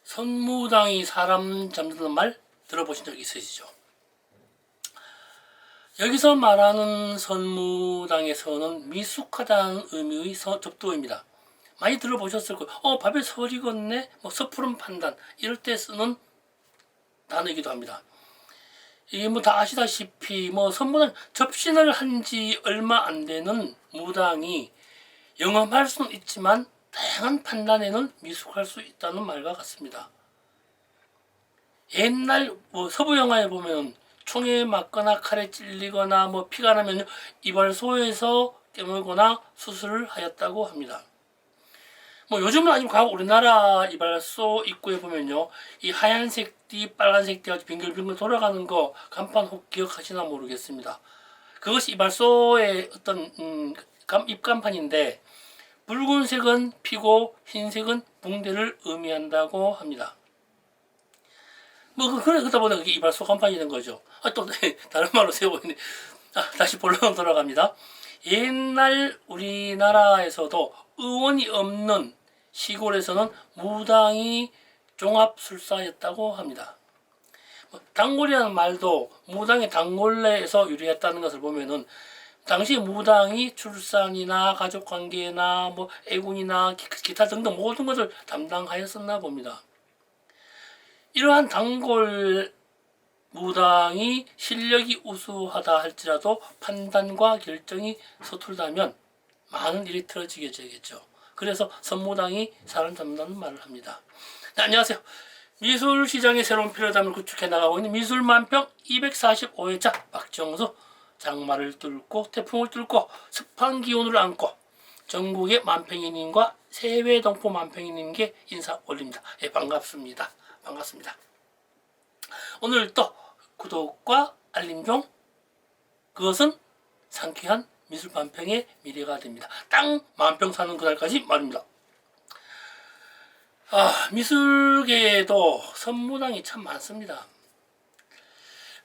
선무당이 사람 잡는다는 말 들어보신 적 있으시죠? 여기서 말하는 선무당에서는 미숙하다는 의미의 접두어입니다. 많이 들어보셨을 거예요. 밥에 설 익었네? 섣부른 판단. 이럴 때 쓰는 단어이기도 합니다. 이게 다 아시다시피 선무당 접신을 한 지 얼마 안 되는 무당이 영험할 수는 있지만 다양한 판단에는 미숙할 수 있다는 말과 같습니다. 옛날 서부 영화에 보면 총에 맞거나 칼에 찔리거나 피가 나면 이발소에서 깨물거나 수술을 하였다고 합니다. 요즘은 아니면 과거 우리나라 이발소 입구에 보면요, 이 하얀색 띠, 빨간색 띠가 빙글빙글 돌아가는 거 간판 혹 기억하시나 모르겠습니다. 그것이 이발소의 어떤 입간판인데, 붉은색은 피고 흰색은 붕대를 의미한다고 합니다. 그러다 보니 그게 이발소 간판이 된 거죠. 또 다른 말로 세워보이네. 다시 본론으로 돌아갑니다. 옛날 우리나라에서도 의원이 없는 시골에서는 무당이 종합술사였다고 합니다. 단골이라는 말도 무당이 단골내에서 유래했다는 것을 보면은 당시 무당이 출산이나 가족관계나 애군이나 기타 등등 모든 것을 담당하였었나 봅니다. 이러한 단골 무당이 실력이 우수하다 할지라도 판단과 결정이 서툴다면 많은 일이 틀어지게 되겠죠. 그래서 선무당이 사람 잡는다는 말을 합니다. 네, 안녕하세요. 미술시장의 새로운 패러다임을 구축해 나가고 있는 미술만평 245회차 박정수, 장마를 뚫고 태풍을 뚫고 습한 기온을 안고 전국의 만평이님과 세외동포 만평이님께 인사 올립니다. 예, 반갑습니다. 오늘 또 구독과 알림종, 그것은 상쾌한 미술 만평의 미래가 됩니다. 땅 만평 사는 그날까지 말입니다. 미술계에도 선무당이 참 많습니다.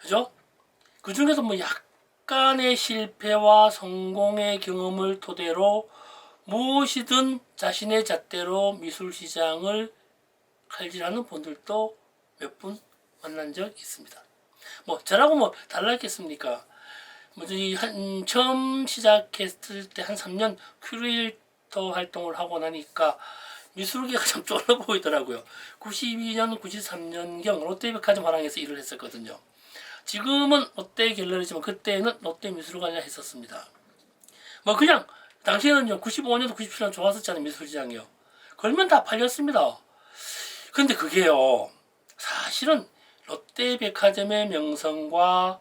그죠? 그 중에서 약간의 실패와 성공의 경험을 토대로 무엇이든 자신의 잣대로 미술시장을 칼질하는 분들도 몇 분 만난 적 있습니다. 저라고 달랐겠습니까? 처음 시작했을 때 한 3년 큐레이터 활동을 하고 나니까 미술계가 참 쫄아 보이더라고요. 92년, 93년경 롯데백화점 화랑에서 일을 했었거든요. 지금은 롯데 갤러리지만 그때는 롯데 미술관이라 했었습니다. 그냥 당시에는요, 95년도 97년 좋았었잖아요, 미술시장이요. 걸면 다 팔렸습니다. 근데 그게요, 사실은 롯데백화점의 명성과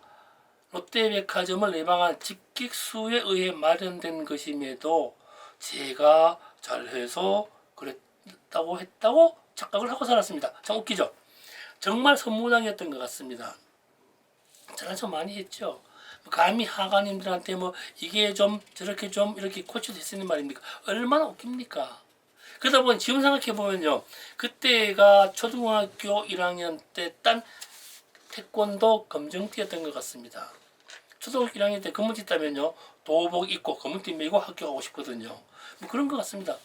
롯데백화점을 내방한 집객수에 의해 마련된 것임에도 제가 잘해서 그랬다고 착각을 하고 살았습니다. 참 웃기죠? 정말 선무당이었던 것 같습니다. 잘해서 많이 했죠. 감히 하가님들한테 이게 좀 저렇게 좀 이렇게 코치됐으니 말입니까? 얼마나 웃깁니까? 그러다 보니 지금 생각해보면요, 그때가 초등학교 1학년 때 딴 태권도 검정띠였던 것 같습니다. 초등학교 1학년 때 검은띠 따면요, 도복 입고 검은띠 메고 학교 가고 싶거든요. 그런 것 같습니다.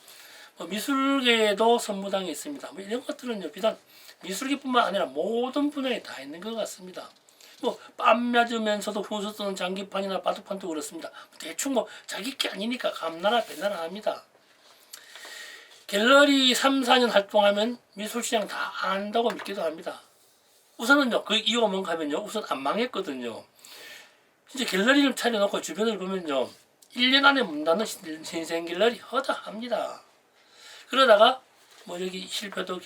미술계에도 선무당이 있습니다. 이런 것들은요, 비단 미술계뿐만 아니라 모든 분야에 다 있는 것 같습니다. 뺨 맞으면서도 훈수 쓰는 장기판이나 바둑판도 그렇습니다. 대충 자기 게 아니니까 감나라 배나라 합니다. 갤러리 3, 4년 활동하면 미술시장 다 안다고 믿기도 합니다. 우선은요, 그 이유가 뭔가 하면요, 우선 안 망했거든요. 진짜 갤러리를 차려놓고 주변을 보면요, 1년 안에 문 닫는 신생 갤러리 허다합니다. 그러다가 여기 실패도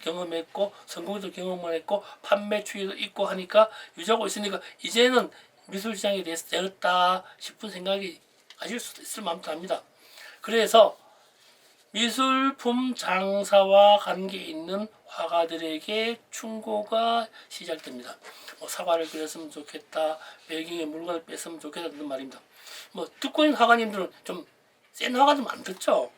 경험했고 성공도 경험을 했고 판매 추이도 있고 하니까 유지하고 있으니까 이제는 미술시장에 대해서 되었다 싶은 생각이 가질 수도 있을 만도 합니다. 그래서 미술품 장사와 관계 있는 화가들에게 충고가 시작됩니다. 사과를 그렸으면 좋겠다, 배경에 물건을 뺐으면 좋겠다는 말입니다. 듣고 있는 화가님들은 좀 센 화가들은 안 듣죠.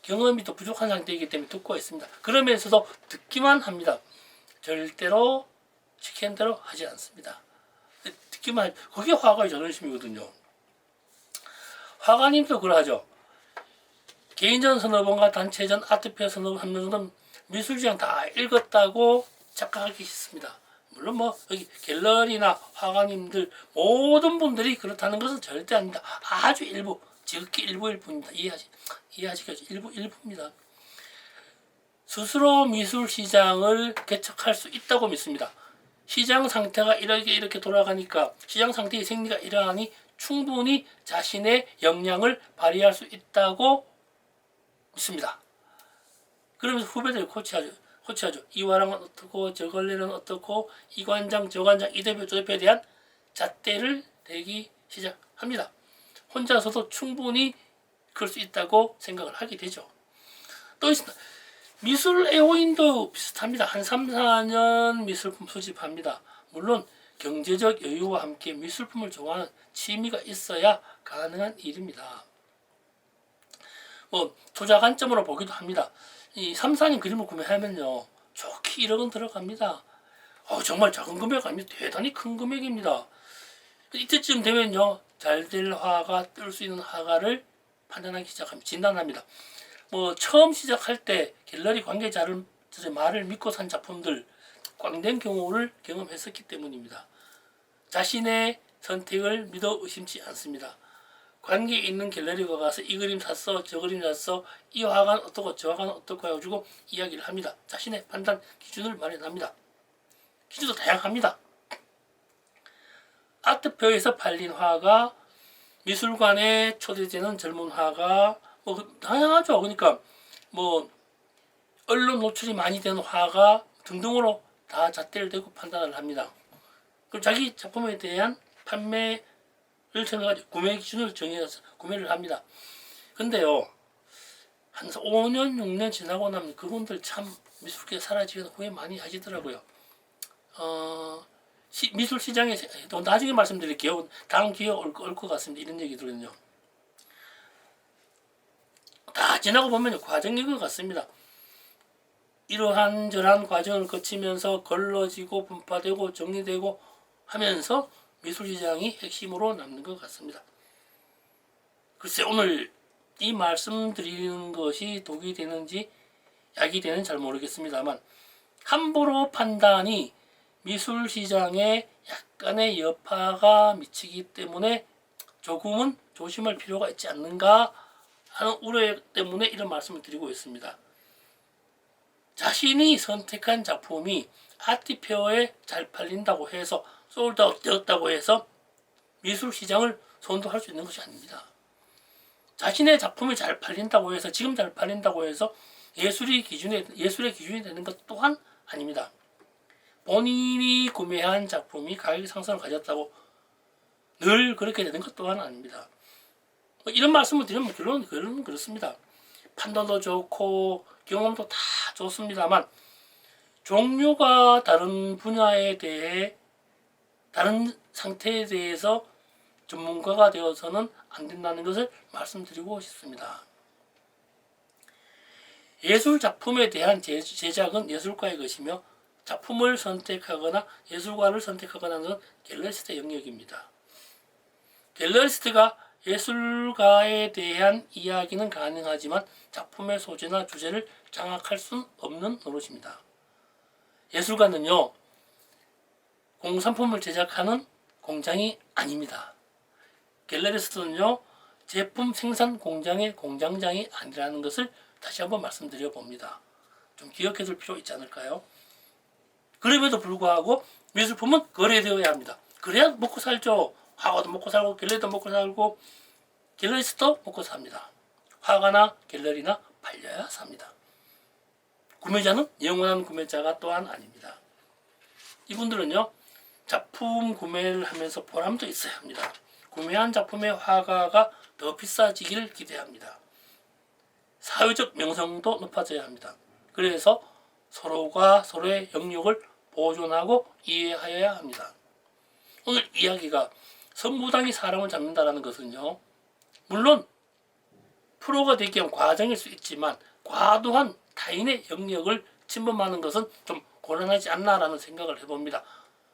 경험이 또 부족한 상태이기 때문에 듣고 있습니다. 그러면서도 듣기만 합니다. 절대로 시키는 대로 하지 않습니다. 듣기만, 그게 화가의 자존심이거든요. 화가님도 그러하죠. 개인전 서너 번과 단체전, 아트페어 서너 번 하는 정도는 미술시장 다 읽었다고 착각하기 쉽습니다. 물론 뭐 여기 갤러리나 화가님들 모든 분들이 그렇다는 것은 절대 아닙니다. 아주 일부, 지극히 일부일 뿐입니다. 이해하시겠죠? 일부입니다. 스스로 미술시장을 개척할 수 있다고 믿습니다. 시장 상태가 이렇게 돌아가니까, 시장 상태의 생리가 이러하니 충분히 자신의 역량을 발휘할 수 있다고 믿습니다. 그러면서 후배들 코치하죠. 이 화랑은 어떻고, 저 걸레는 어떻고, 이 관장, 저 관장, 이 대표, 저 대표에 대한 잣대를 대기 시작합니다. 혼자서도 충분히 그럴 수 있다고 생각을 하게 되죠. 또 있습니다. 미술 애호인도 비슷합니다. 한 3, 4년 미술품 수집합니다. 물론 경제적 여유와 함께 미술품을 좋아하는 취미가 있어야 가능한 일입니다. 뭐 투자 관점으로 보기도 합니다. 이 3, 4년 그림을 구매하면요, 좋게 1억 원 들어갑니다. 정말 작은 금액 아닙니다. 대단히 큰 금액입니다. 이때쯤 되면요, 잘 될 화가, 뜰 수 있는 화가를 판단하기 시작합니다. 진단합니다. 뭐 처음 시작할 때 갤러리 관계자를 말을 믿고 산 작품들, 꽝된 경우를 경험했었기 때문입니다. 자신의 선택을 믿어 의심치 않습니다. 관계 있는 갤러리가 가서 이 그림 샀어, 저 그림 샀어, 이 화가는 어떻고 저 화가는 어떻고 해가지고 이야기를 합니다. 자신의 판단 기준을 마련합니다. 기준도 다양합니다. 아트표에서 팔린 화가, 미술관에 초대되는 젊은 화가, 뭐 다양하죠. 그러니까 뭐 언론 노출이 많이 되는 화가 등등으로 다 잣대를 대고 판단을 합니다. 그럼 자기 작품에 대한 판매를 생각하죠. 구매 기준을 정해서 구매를 합니다. 근데요, 한 5년, 6년 지나고 나면 그분들 참 미술계 사라지기는 후회 많이 하시더라고요. 미술 시장에 또 나중에 말씀드릴게요. 다음 기회가 올 것 같습니다. 이런 얘기들은요. 다 지나고 보면 과정인 것 같습니다. 이러한 저러한 과정을 거치면서 걸러지고 분파되고 정리되고 하면서 미술시장이 핵심으로 남는 것 같습니다. 글쎄 오늘 이 말씀드리는 것이 독이 되는지 약이 되는지 잘 모르겠습니다만, 함부로 판단이 미술시장에 약간의 여파가 미치기 때문에 조금은 조심할 필요가 있지 않는가 하는 우려 때문에 이런 말씀을 드리고 있습니다. 자신이 선택한 작품이 아트페어에 잘 팔린다고 해서, 솔드아웃 되었다고 해서 미술시장을 선도할 수 있는 것이 아닙니다. 자신의 작품이 잘 팔린다고 해서, 지금 잘 팔린다고 해서 예술의 기준이 되는 것 또한 아닙니다. 본인이 구매한 작품이 가격 상승을 가졌다고 늘 그렇게 되는 것 또한 아닙니다. 이런 말씀을 드리면 결론은 그렇습니다. 판단도 좋고 경험도 다 좋습니다만, 종류가 다른 분야에 대해, 다른 상태에 대해서 전문가가 되어서는 안 된다는 것을 말씀드리고 싶습니다. 예술 작품에 대한 제작은 예술가의 것이며, 작품을 선택하거나 예술가를 선택하거나 하는 갤러리스트의 영역입니다. 갤러리스트가 예술가에 대한 이야기는 가능하지만 작품의 소재나 주제를 장악할 수는 없는 노릇입니다. 예술가는요, 공산품을 제작하는 공장이 아닙니다. 갤러리스트는요, 제품 생산 공장의 공장장이 아니라는 것을 다시 한번 말씀드려 봅니다. 좀 기억해 둘 필요 있지 않을까요? 그럼에도 불구하고 미술품은 거래되어야 합니다. 그래야 먹고 살죠. 화가도 먹고 살고 갤러리도 먹고 살고 갤러리스트도 먹고 삽니다. 화가나 갤러리나 팔려야 삽니다. 구매자는 영원한 구매자가 또한 아닙니다. 이분들은요, 작품 구매를 하면서 보람도 있어야 합니다. 구매한 작품의 화가가 더 비싸지기를 기대합니다. 사회적 명성도 높아져야 합니다. 그래서 서로가 서로의 영역을 보존하고 이해하여야 합니다. 오늘 이야기가 선무당이 사람을 잡는다는 것은요, 물론 프로가 되기 위한 과정일 수 있지만 과도한 타인의 영역을 침범하는 것은 좀 곤란하지 않나라는 생각을 해봅니다.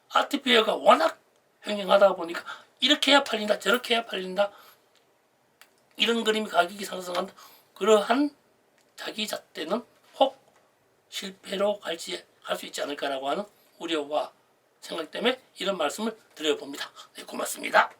아트페어가 워낙 횡행하다 보니까 이렇게 해야 팔린다, 저렇게 해야 팔린다, 이런 그림이 가격이 상승한다, 그러한 자기 잣대는 혹 실패로 갈 수 있지 않을까라고 하는 우려와 생각 때문에 이런 말씀을 드려봅니다. 네, 고맙습니다.